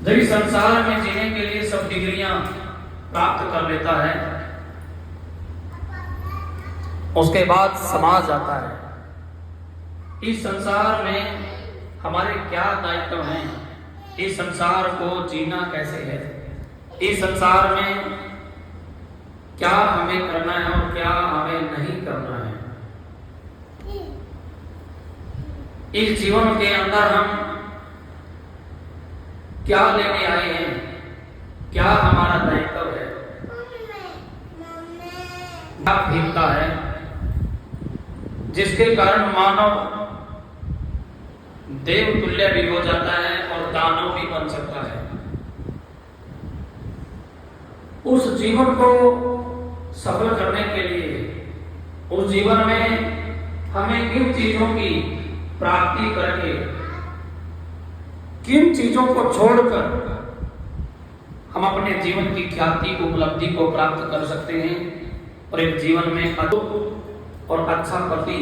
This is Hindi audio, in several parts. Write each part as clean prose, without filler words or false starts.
जब इस संसार में जीने के लिए सब डिग्रियां प्राप्त कर लेता है, उसके बाद समाज आता है। इस संसार में हमारे क्या दायित्व हैं, इस संसार को जीना कैसे है, इस संसार में क्या हमें करना है और क्या हमें नहीं करना है। इस जीवन के अंदर हम क्या लेने आए हैं, क्या हमारा दायित्व है, क्या भीमता है जिसके कारण मानव देव तुल्य भी हो जाता है और दानव भी बन सकता है। उस जीवन को सफल करने के लिए, उस जीवन में हमें किन चीजों की प्राप्ति करके, किन चीजों को छोड़कर हम अपने जीवन की ख्याति उपलब्धि को प्राप्त कर सकते हैं और एक जीवन में अद्भुत और अच्छा पति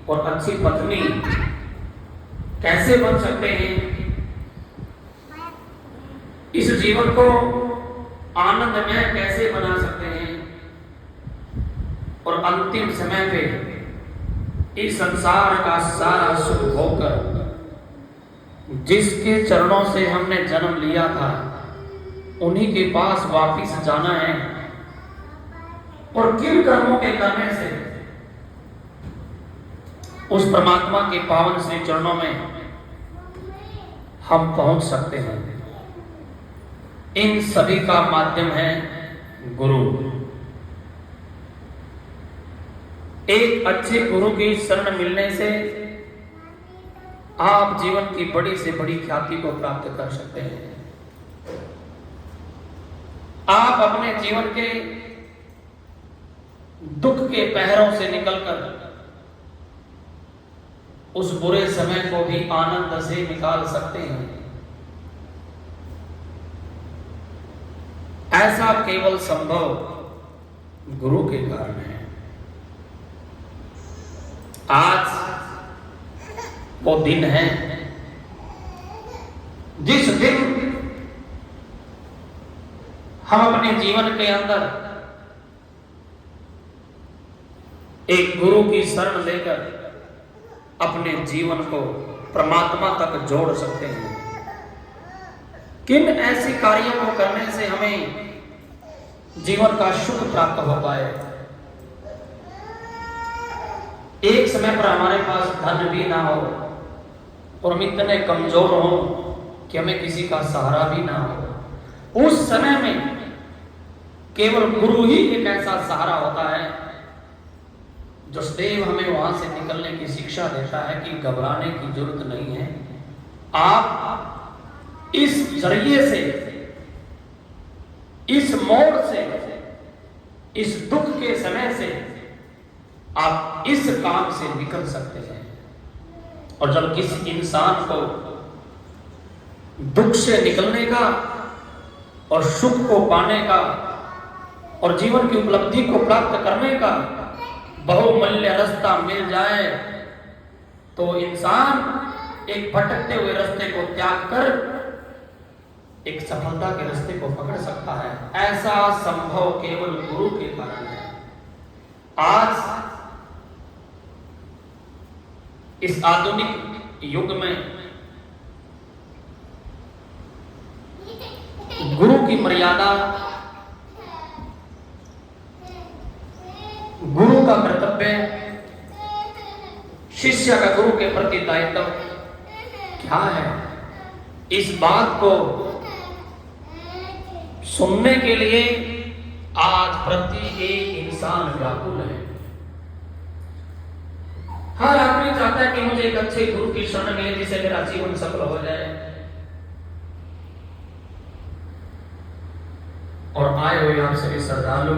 और अच्छी पत्नी कैसे बन सकते हैं, इस जीवन को आनंदमय कैसे बना सकते हैं और अंतिम समय पे इस संसार का सारा सुख होकर जिसके चरणों से हमने जन्म लिया था उन्हीं के पास वापिस जाना है और किन कर्मों के करने से उस परमात्मा के पावन श्री चरणों में हम पहुंच सकते हैं। इन सभी का माध्यम है गुरु। एक अच्छे गुरु की शरण मिलने से आप जीवन की बड़ी से बड़ी ख्याति को प्राप्त कर सकते हैं। आप अपने जीवन के दुख के पहरों से निकलकर उस बुरे समय को भी आनंद से निकाल सकते हैं। ऐसा केवल संभव गुरु के कारण है। आज वो दिन है जिस दिन हम अपने जीवन के अंदर एक गुरु की शरण लेकर अपने जीवन को परमात्मा तक जोड़ सकते हैं। किन ऐसे कार्यों को करने से हमें जीवन का सुख प्राप्त हो पाए। एक समय पर हमारे पास धन भी ना हो और हम इतने कमजोर हो कि हमें किसी का सहारा भी ना हो, उस समय में केवल गुरु ही एक ऐसा सहारा होता है जो सदैव हमें वहां से निकलने की शिक्षा देता है कि घबराने की जरूरत नहीं है। आप इस जरिए से, इस मोड़ से, इस दुख के समय से आप इस काम से निकल सकते हैं। और जब किसी इंसान को दुख से निकलने का और सुख को पाने का और जीवन की उपलब्धि को प्राप्त करने का बहुमूल्य रास्ता मिल जाए तो इंसान एक भटकते हुए रास्ते को त्याग कर एक सफलता के रास्ते को पकड़ सकता है। ऐसा संभव केवल गुरु के कारण है। आज इस आधुनिक युग में गुरु की मर्यादा, गुरु का कर्तव्य, शिष्य का गुरु के प्रति दायित्व क्या है, इस बात को सुनने के लिए आज प्रति एक इंसान व्याकुल है। हर आदमी चाहता है कि मुझे एक अच्छे गुरु की शरण मिले जिससे मेरा जीवन सफल हो जाए। और आए हुए आप सभी श्रद्धालु,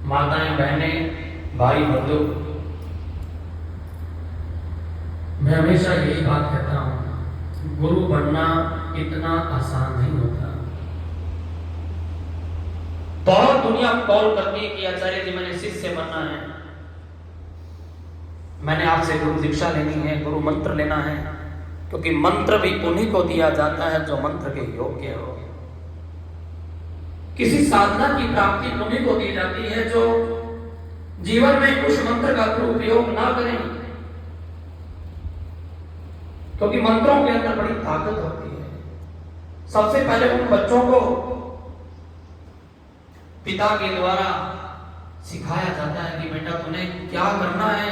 माताएं, बहनें, भाई बंधु, मैं हमेशा यही बात कहता हूं, गुरु बनना इतना आसान नहीं होता। बहुत दुनिया कॉल करती है कि आचार्य जी मैंने शिष्य बनना है, मैंने आपसे गुरु दीक्षा लेनी है, गुरु मंत्र लेना है, क्योंकि मंत्र भी उन्हीं को दिया जाता है जो मंत्र के योग्य हो। किसी साधना की प्राप्ति उन्हीं को दी जाती है जो जीवन में उस मंत्र का दुरुपयोग ना करें, क्योंकि मंत्रों के अंदर बड़ी ताकत होती है। सबसे पहले उन बच्चों को पिता के द्वारा सिखाया जाता है कि बेटा तुम्हें क्या करना है,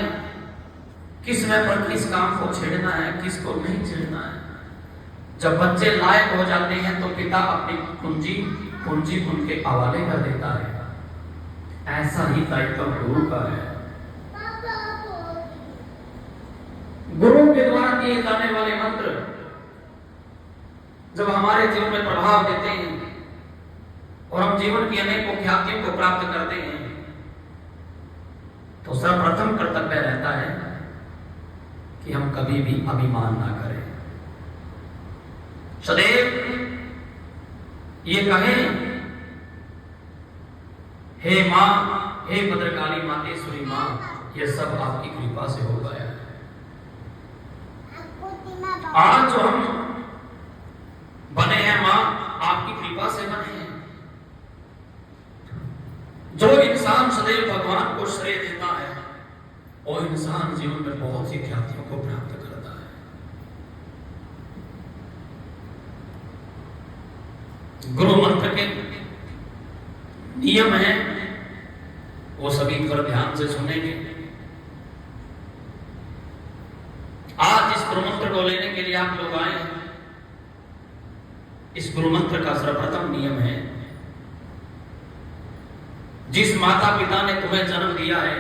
किस समय पर किस काम को छेड़ना है, किसको नहीं छेड़ना है। जब बच्चे लायक हो जाते हैं तो पिता अपनी पूंजी उनके हवाले कर देता है। ऐसा ही दायित्व गुरु का है। गुरु के द्वारा दिए जाने वाले मंत्र जब हमारे जीवन में प्रभाव देते हैं और हम जीवन की अनेकों ख्यातियों को प्राप्त करते हैं, तो सर्वप्रथम कर्तव्य रहता है कि हम कभी भी अभिमान ना करें। सदैव ये कहें, हे मां, हे भद्रकाली मातेश्वरी मां, ये सब आपकी कृपा से हो गया। आज जो हम बने हैं मां, आपकी कृपा से बने हैं। जो इंसान सदैव भगवान को श्रेय देता है वो इंसान जीवन में बहुत सी ख्यातियों को प्राप्त करता है। गुरु मंत्र के नियम हैं, वो सभी पर ध्यान से सुनेंगे। आज इस गुरु मंत्र को लेने के लिए आप लोग आए हैं। इस गुरु मंत्र का सर्वप्रथम नियम है, जिस माता पिता ने तुम्हें जन्म दिया है,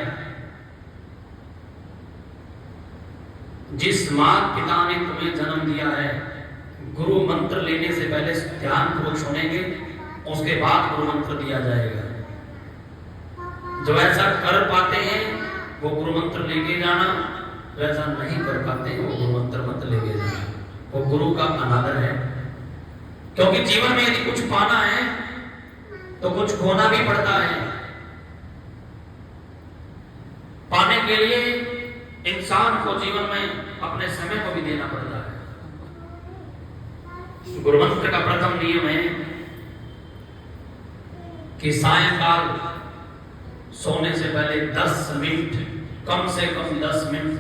जिस माँ पिता ने तुम्हें जन्म दिया है, गुरु मंत्र लेने से पहले ध्यान पूर्वक सुनेंगे, उसके बाद गुरु मंत्र दिया जाएगा। जो ऐसा कर पाते हैं वो गुरु मंत्र लेके जाना, जो ऐसा नहीं कर पाते हैं वो गुरु मंत्र मत लेके जाना। वो गुरु का अनादर है, क्योंकि जीवन में यदि कुछ पाना है तो कुछ खोना भी पड़ता है। पाने के लिए इंसान को जीवन में अपने समय को भी देना पड़ता है। गुरु मंत्र का प्रथम नियम है कि सायंकाल सोने से पहले 10 मिनट, कम से कम 10 मिनट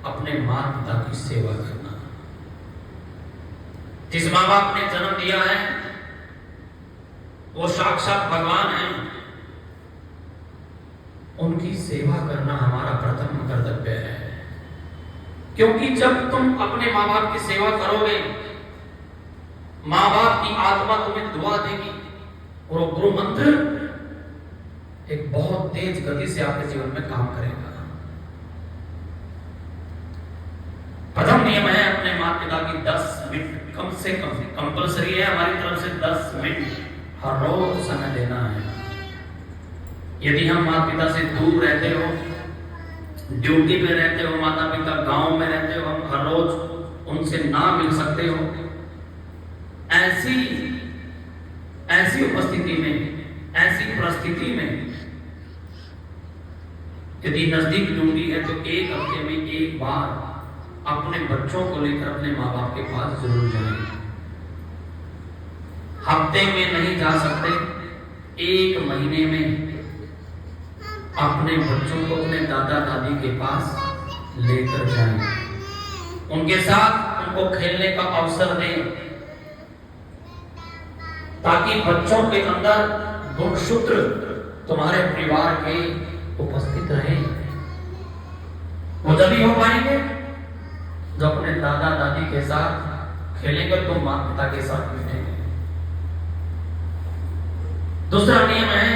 अपने माता पिता की सेवा करना। जिस माँ बाप ने जन्म दिया है वो साक्षात भगवान है, उनकी सेवा करना हमारा प्रथम कर्तव्य है। क्योंकि जब तुम अपने माँ बाप की सेवा करोगे, माँ बाप की आत्मा तुम्हें दुआ देगी और वो गुरु मंत्र एक बहुत तेज गति से आपके जीवन में काम करेगा। प्रथम नियम है अपने माता पिता की 10 मिनट कम से कम, कंपलसरी है हमारी तरफ से 10 मिनट हर रोज समय देना है। यदि हम माता पिता से दूर रहते हो, ड्यूटी में रहते हो, माता पिता गांव में रहते हो, हम हर रोज उनसे ना मिल सकते हो, ऐसी उपस्थिति में, ऐसी परिस्थिति में यदि नजदीक ड्यूटी है तो एक हफ्ते में एक बार अपने बच्चों को लेकर अपने माँ बाप के पास जरूर जाएं। हफ्ते में नहीं जा सकते, एक महीने में अपने बच्चों को अपने दादा दादी के पास लेकर जाएं, उनके साथ उनको खेलने का अवसर दें, ताकि बच्चों के अंदर गुणसूत्र तुम्हारे परिवार के उपस्थित रहे। वो जब ही हो पाएंगे जो अपने दादा दादी के साथ खेलेंगे तो माता पिता के साथ मिलेंगे। दूसरा नियम है,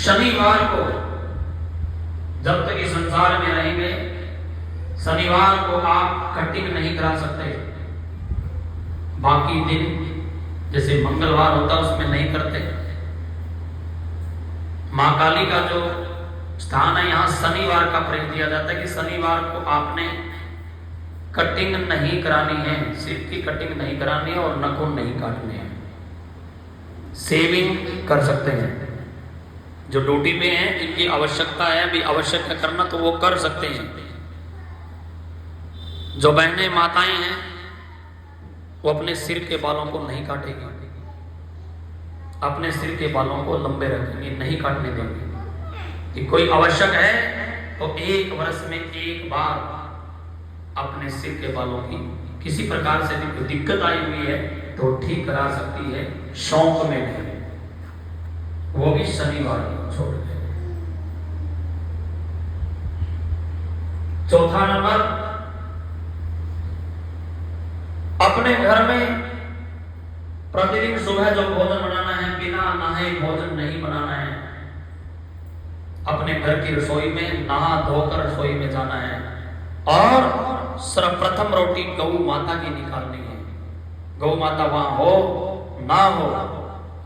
शनिवार को जब तक इस संसार में रहेंगे, शनिवार को आप कटिंग नहीं करा सकते। बाकी दिन जैसे मंगलवार होता है उसमें नहीं करते। मां काली का जो स्थान है यहाँ शनिवार का प्रयोग दिया जाता है कि शनिवार को आपने कटिंग नहीं करानी है, सिर की कटिंग नहीं करानी है और नखून नहीं काटने हैं। सेविंग कर सकते हैं, जो ड्यूटी पे हैं जिनकी आवश्यकता है भी आवश्यक है करना तो वो कर सकते हैं, जो बहनें माताएं हैं वो अपने सिर के बालों को नहीं काटेगी, अपने सिर के बालों को लंबे रखेंगे, नहीं काटने देंगे। कि कोई आवश्यक है तो 1 वर्ष में 1 बार अपने सिर के बालों की किसी प्रकार से भी दिक्कत आई हुई है तो ठीक करा सकती है, शौक में नहीं, वो भी शनिवार को छोड़ दे। चौथा नंबर, अपने घर में प्रतिदिन सुबह जो भोजन बनाना है, बिना नहाए भोजन नहीं बनाना है। अपने घर की रसोई में नहा धोकर रसोई में जाना है और सर्वप्रथम रोटी गौ माता की निकालनी है। गौ माता वहां हो ना हो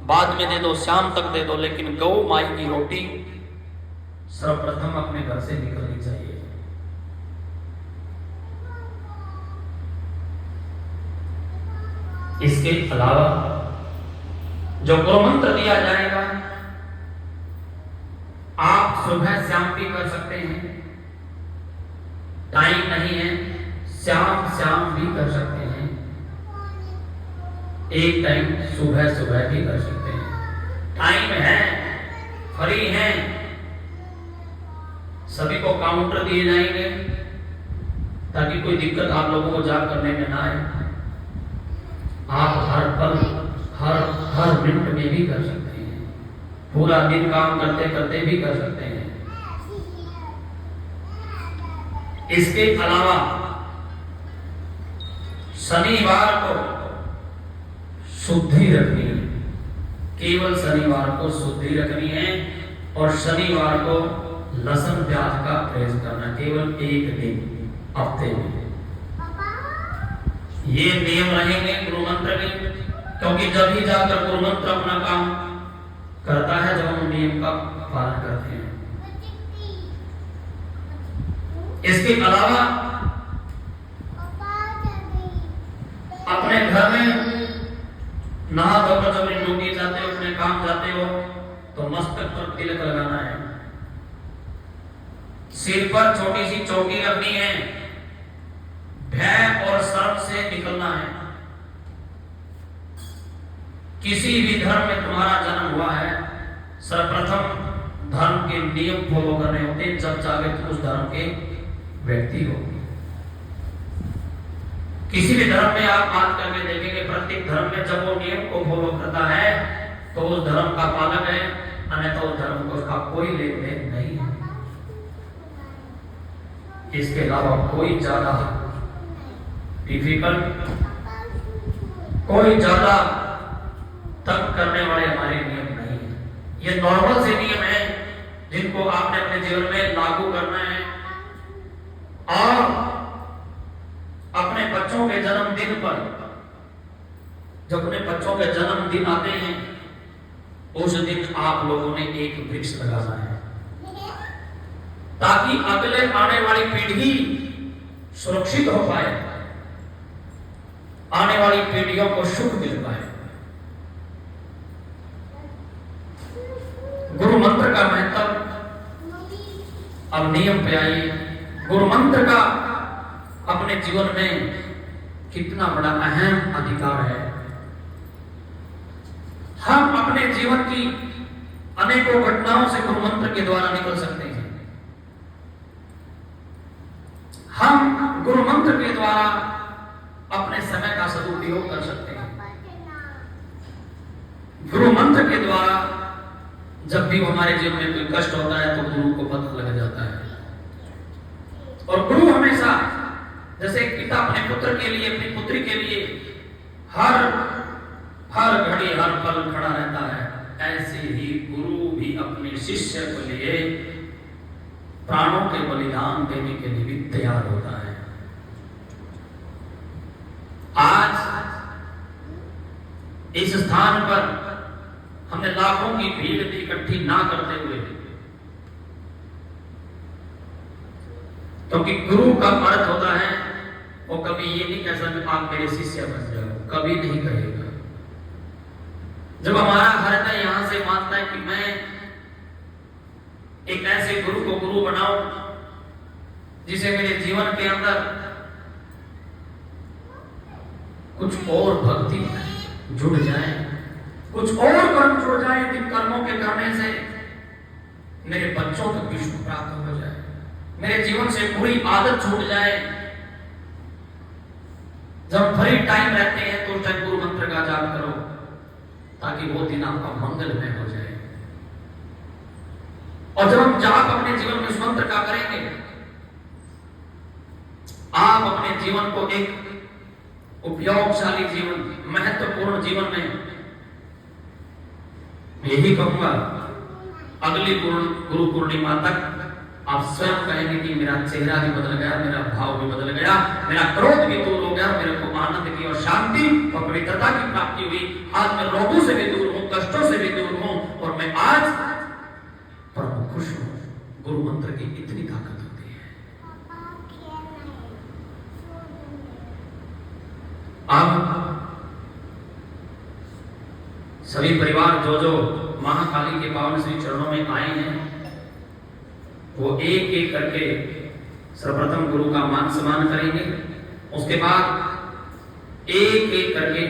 बाद में दे दो, शाम तक दे दो, लेकिन गौ माई की रोटी सर्वप्रथम अपने घर से निकलनी चाहिए। इसके अलावा जो गुरु मंत्र दिया जाएगा आप सुबह शाम भी कर सकते हैं, टाइम नहीं है शाम भी कर सकते हैं, एक टाइम सुबह भी कर सकते हैं। टाइम है, फ्री है, सभी को काउंटर दिए जाएंगे ताकि कोई दिक्कत आप लोगों को जाप करने में ना आए। आप हर पल हर मिनट में भी कर सकते हैं, पूरा दिन काम करते करते भी कर सकते हैं। इसके अलावा शनिवार को शुद्धि रखनी है, केवल शनिवार को शुद्धि रखनी है और शनिवार को लहसुन प्याज का परहेज करना, केवल 1 दिन हफ्ते में। ये नियम रहेंगे गुरु मंत्र के, क्योंकि जब ही जाकर गुरु मंत्र अपना काम करता है जब हम नियम का पालन करते हैं। इसके अलावा अपने घर में नहा धोकर जब ड्यूटी जाते हो, अपने काम जाते हो तो मस्तक पर तिलक लगाना है, सिर पर छोटी सी चौकी रखनी है, भय और शर्म से निकलना है। किसी भी धर्म में तुम्हारा जन्म हुआ है, सर्वप्रथम धर्म के नियम फॉलो करने होते हैं, जब जाके तुम उस धर्म के व्यक्ति हो। किसी भी धर्म में आप बात करके देखेंगे, प्रत्येक धर्म में जब वो नियम को फॉलो करता है तो उस धर्म का पालक है, अन्यथा उस धर्म को उसका कोई लेन देन नहीं है। इसके अलावा कोई ज्यादा डिफिकल्ट, कोई ज्यादा तंग करने वाले हमारे नियम नहीं है। ये नॉर्मल से नियम है जिनको आपने अपने जीवन में लागू करना है। और अपने बच्चों के जन्मदिन पर, जब अपने बच्चों के जन्मदिन आते हैं उस दिन आप लोगों ने एक वृक्ष लगाना है, ताकि अगले आने वाली पीढ़ी सुरक्षित हो पाए, आने वाली पीढ़ियों को सुख मिल पाए। गुरु मंत्र का महत्व, अब नियम पे आइए। गुरु मंत्र का अपने जीवन में कितना बड़ा अहम अधिकार है। हम अपने जीवन की अनेकों घटनाओं से गुरु मंत्र के द्वारा निकल सकते हैं। हम गुरु मंत्र के द्वारा अपने समय का सदुपयोग कर सकते हैं। गुरु मंत्र के द्वारा जब भी हमारे जीवन में कोई कष्ट होता है तो गुरु को पता लग जाता है। और गुरु हमेशा, जैसे एक पिता अपने पुत्र के लिए, अपनी पुत्री के लिए हर घड़ी हर पल खड़ा रहता है, ऐसे ही गुरु भी अपने शिष्य के लिए प्राणों के बलिदान देने के लिए भी तैयार होता है। आज इस स्थान पर हमने लाखों की भीड़ इकट्ठी ना करते हुए, क्योंकि गुरु का अर्थ होता है वो कभी ये नहीं कह सकते आप मेरे शिष्य बन जाओ, कभी नहीं कहेगा। जब हमारा हृदय यहां से मानता है कि मैं एक ऐसे गुरु को गुरु बनाऊं जिसे मेरे जीवन के अंदर कुछ और भक्ति जुड़ जाए, कुछ और कर्म जुड़ जाए, जिन कर्मों के करने से मेरे बच्चों तक भी सुख प्राप्त हो जाए, मेरे जीवन से बुरी आदत छूट जाए। जब फ्री टाइम रहते हैं तो उस टाइम गुरु मंत्र का जाप करो, ताकि वो दिन आपका मंगलमय हो जाए। और जब हम जाप अपने जीवन में उस मंत्र का करेंगे, आप अपने जीवन को एक उपयोगशाली जीवन, महत्वपूर्ण जीवन में, यही कहूंगा अगली गुरु पूर्णिमा तक आप स्वयं कहेंगे कि मेरा चेहरा भी बदल गया, मेरा भाव भी बदल गया, मेरा क्रोध भी दूर हो गया, मेरे को आनंद की और शांति और पवित्रता की प्राप्ति हुई। आज मैं रोगों से भी दूर हूं, कष्टों से भी दूर हूं, और मैं आज परम खुश हूं। गुरु मंत्र की इतनी ताकत होती है। अब सभी परिवार जो महाकाली के पावन श्री चरणों में आए हैं, वो एक एक करके सर्वप्रथम गुरु का मान सम्मान करेंगे। उसके बाद एक एक करके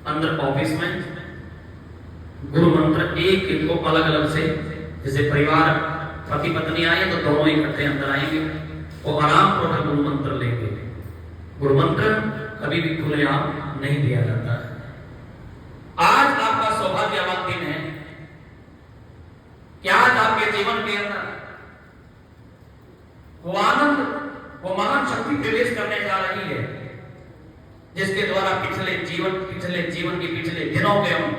अंदर ऑफिस में गुरु मंत्र एक एक को अलग अलग से, जैसे परिवार पति पत्नी आए तो दोनों इकट्ठे अंदर आएंगे, वो आराम पूर्वक गुरु मंत्र लेंगे। गुरु मंत्र कभी भी खुलेआम नहीं दिया जाता है। आज आपका सौभाग्यवान दिन है कि आज आपके जीवन के अंदर वो आनंद, वो महान शक्ति प्रवेश करने जा रही है, जिसके द्वारा पिछले जीवन के पिछले दिनों के हम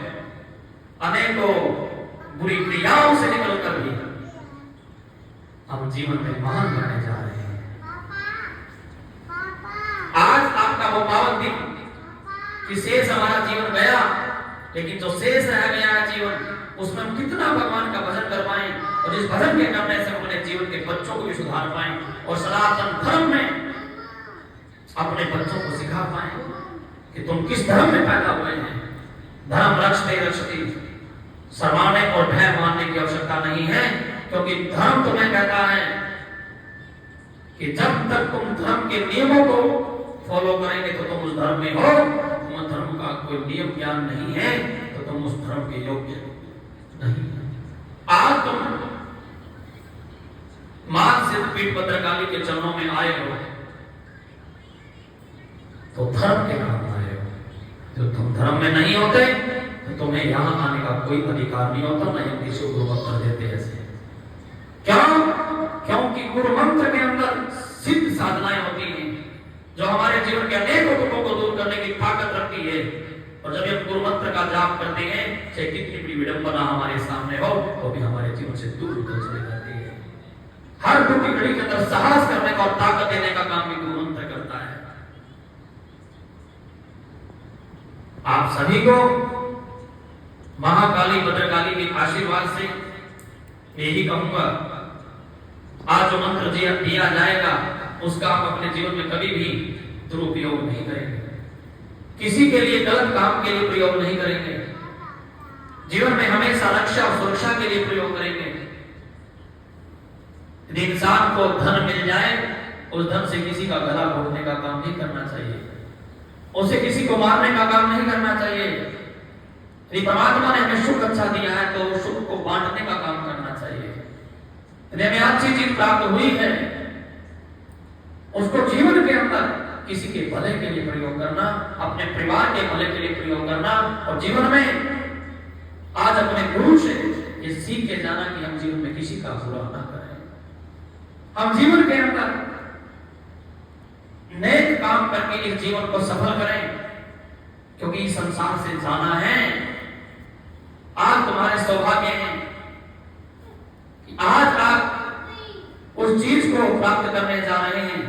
अनेकों बुरी क्रियाओं से निकलकर भी हम जीवन में महान बनने जा रहे हैं। आज आपका वो पावन दिन कि शेष हमारा जीवन गया, लेकिन जो शेष रह गया है जीवन, उसमें हम कितना भगवान का भजन कर पाए, और इस भजन के करने से अपने जीवन के बच्चों को भी सुधार पाए, और सनातन धर्म में अपने बच्चों को सिखा पाए कि तुम किस धर्म में पैदा हुए हैं। धर्म रक्षते रक्षति, शर्माने और भय मानने की आवश्यकता नहीं है, क्योंकि धर्म तुम्हें कहता है कि जब तक तुम धर्म के नियमों को फॉलो करेंगे तो तुम उस धर्म में हो। तुम धर्म का कोई नियम ज्ञान नहीं है तो तुम उस धर्म के योग्य नहीं। आज तुम मान सिद्ध पीठ भद्रकाली के चरणों में आए हो तो धर्म के काम आए हो। जो तुम धर्म में नहीं होते तो तुम्हें यहां आने का कोई अधिकार नहीं होता, न ही किसी गुरु मंत्र देते ऐसे। क्यों? क्योंकि गुरु मंत्र के अंदर सिद्ध साधनाएं होती हैं जो हमारे जीवन के अनेकों दुखों को दूर करने की ताकत रखती है। और जब हम गुरु मंत्र का जाप करते हैं, चाहे कितनी बड़ी विडंबना हमारे सामने हो, तो भी हमारे जीवन से दूर चली जाती है। हर दुख की घड़ी के अंदर साहस करने का और ताकत देने का काम भी गुरु मंत्र करता है। आप सभी को महाकाली भद्रकाली के आशीर्वाद से यही कहूंगा, आज जो मंत्र दिया जाएगा उसका आप अपने जीवन में कभी भी दुरुपयोग नहीं करेंगे, किसी के लिए गलत काम के लिए प्रयोग नहीं करेंगे, जीवन में हमेशा रक्षा और सुरक्षा के लिए प्रयोग करेंगे। यदि इंसान को धन मिल जाए, उस धन से किसी का गला घोटने का काम नहीं करना चाहिए, उसे किसी को मारने का काम नहीं करना चाहिए। यदि परमात्मा ने हमें सुख अच्छा दिया है तो सुख को बांटने का काम करना चाहिए। यदि हमें अच्छी चीज प्राप्त हुई है, उसको जीवन के अंदर किसी के भले के लिए प्रयोग करना, अपने परिवार के भले के लिए प्रयोग करना, और जीवन में आज अपने गुरु से ये सीख के जाना कि हम जीवन में किसी का बुरा ना करें। हम जीवन के अंदर नेक काम करके इस जीवन को सफल करें, क्योंकि इस संसार से जाना है। आज तुम्हारे सौभाग्य हैं कि आज आप उस चीज को प्राप्त करने जा रहे हैं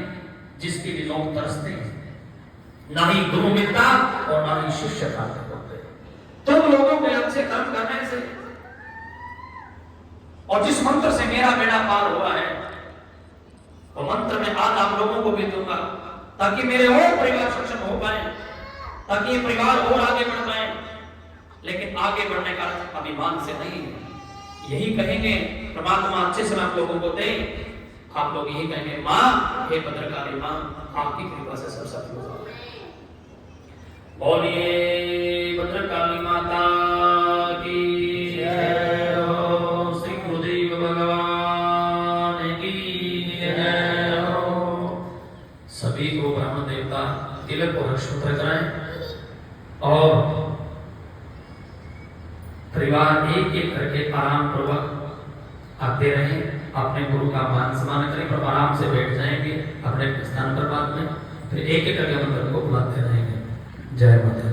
जिसके लिए लोग तरसते हैं। ना ही गुरु मिलता और ना ही शिष्य प्राप्त होते। तुम लोगों के अच्छे कर्म करने से और जिस मंत्र से मेरा बेड़ा पार हुआ है, वो मंत्र में आज आप लोगों को भी दूंगा, ताकि मेरे और परिवार सक्षम हो पाए, ताकि ये परिवार और आगे बढ़ पाए। लेकिन आगे बढ़ने का अभिमान से नहीं, यही कहेंगे परमात्मा अच्छे से आप लोगों को दे। आप लोग यही कहेंगे, मां हे भद्रकाली मां, आपकी कृपा से सब सफल होगा। बोलिए भद्रकाली माता की जय हो, श्री गुरुदेव भगवान की जय हो। सभी को ब्रह्म देवता तिलक और अक्षत्र कराएं और परिवार एक एक करके आराम पूर्वक आते रहें। अपने गुरु का मान सम्मान करें और आराम से बैठ जाएंगे अपने स्थान पर बाद में, फिर एक एक करके मंत्र को बुलाते रहेंगे। जय माता।